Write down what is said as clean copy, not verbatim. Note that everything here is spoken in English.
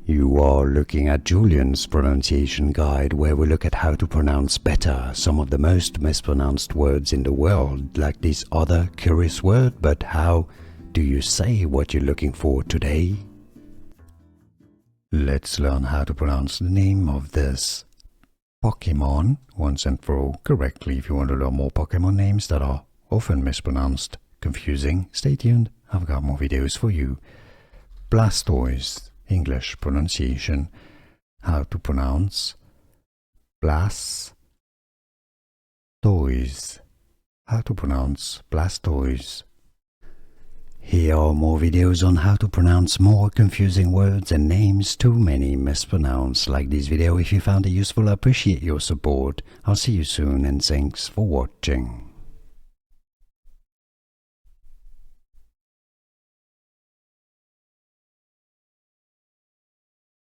You are looking at Julian's pronunciation guide, where we look at how to pronounce better some of the most mispronounced words in the world, like this other curious word. But how do you say what you're looking for today? Let's learn how to pronounce the name of this Pokemon once and for all correctly. If you want to learn more Pokemon names that are often mispronounced, confusing, stay tuned. I've got more videos for you. Blastoise, English pronunciation. How to pronounce Blastoise. How to pronounce Blastoise. Here are more videos on how to pronounce more confusing words and names too many mispronounced. Like this video if you found it useful. I appreciate your support. I'll see you soon and thanks for watching.